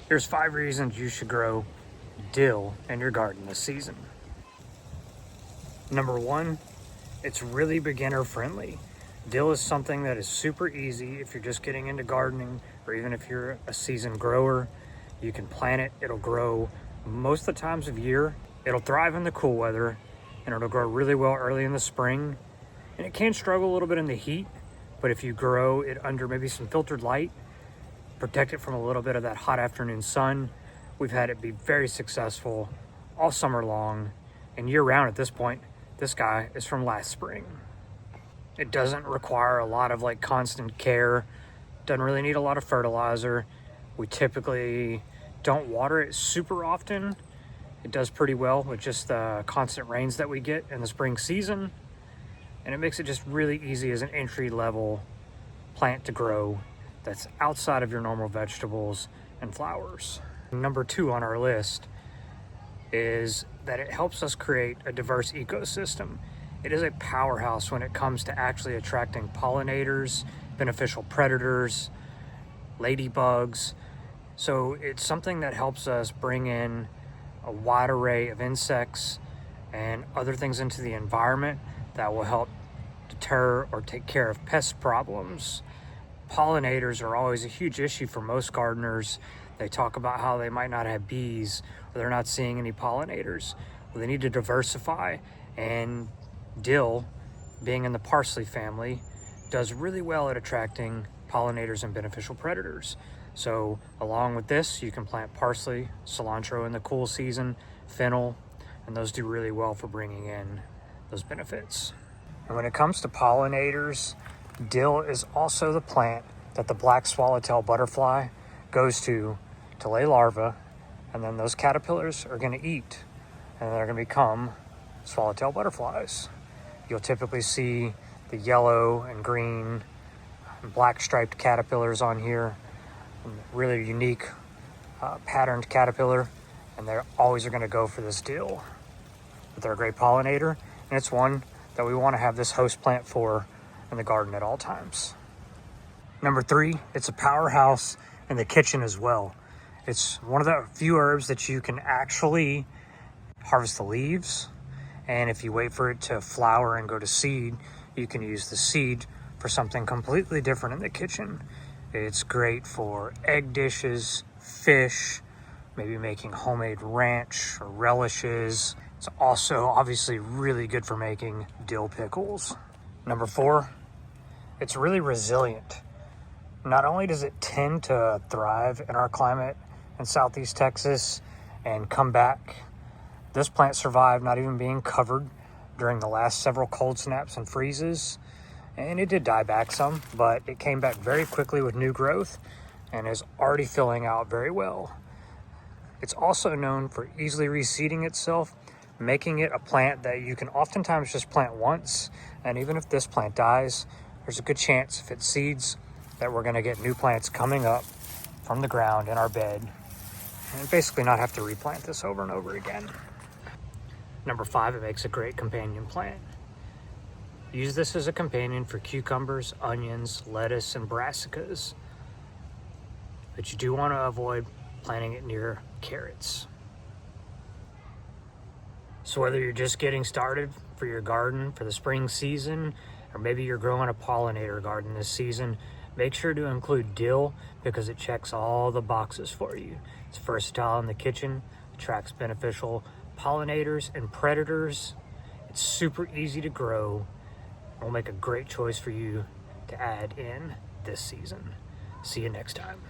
Here's 5 reasons you should grow dill in your garden this season. Number 1, it's really beginner friendly. Dill is something that is super easy if you're just getting into gardening, or even if you're a seasoned grower. You can plant it, it'll grow most of the times of year. It'll thrive in the cool weather, and it'll grow really well early in the spring. And it can struggle a little bit in the heat, but if you grow it under maybe some filtered light, protect it from a little bit of that hot afternoon sun, we've had it be very successful all summer long and year round at this point. This guy is from last spring. It doesn't require a lot of constant care, doesn't really need a lot of fertilizer. We typically don't water it super often. It does pretty well with just the constant rains that we get in the spring season. And it makes it just really easy as an entry-level plant to grow that's outside of your normal vegetables and flowers. Number 2 on our list is that it helps us create a diverse ecosystem. It is a powerhouse when it comes to actually attracting pollinators, beneficial predators, ladybugs. So it's something that helps us bring in a wide array of insects and other things into the environment that will help deter or take care of pest problems. Pollinators are always a huge issue for most gardeners. They talk about how they might not have bees or they're not seeing any pollinators. Well, they need to diversify, and dill, being in the parsley family, does really well at attracting pollinators and beneficial predators. So along with this, you can plant parsley, cilantro in the cool season, fennel, and those do really well for bringing in those benefits. And when it comes to pollinators, dill is also the plant that the black swallowtail butterfly goes to lay larvae, and then those caterpillars are going to eat, and they're going to become swallowtail butterflies. You'll typically see the yellow and green and black striped caterpillars on here, really unique patterned caterpillar, and they always are going to go for this dill. But they're a great pollinator, and it's one that we want to have this host plant for in the garden at all times. Number 3, it's a powerhouse in the kitchen as well. It's one of the few herbs that you can actually harvest the leaves, and if you wait for it to flower and go to seed, you can use the seed for something completely different in the kitchen. It's great for egg dishes, fish, maybe making homemade ranch or relishes. It's also obviously really good for making dill pickles. Number 4, it's really resilient. Not only does it tend to thrive in our climate in Southeast Texas and come back, this plant survived not even being covered during the last several cold snaps and freezes. And it did die back some, but it came back very quickly with new growth and is already filling out very well. It's also known for easily reseeding itself, making it a plant that you can oftentimes just plant once. And even if this plant dies, there's a good chance if it seeds that we're gonna get new plants coming up from the ground in our bed and basically not have to replant this over and over again. Number 5, it makes a great companion plant. Use this as a companion for cucumbers, onions, lettuce, and brassicas. But you do want to avoid planting it near carrots. So whether you're just getting started for your garden for the spring season, or maybe you're growing a pollinator garden this season, make sure to include dill because it checks all the boxes for you. It's versatile in the kitchen, attracts beneficial pollinators and predators. It's super easy to grow. Will make a great choice for you to add in this season. See you next time.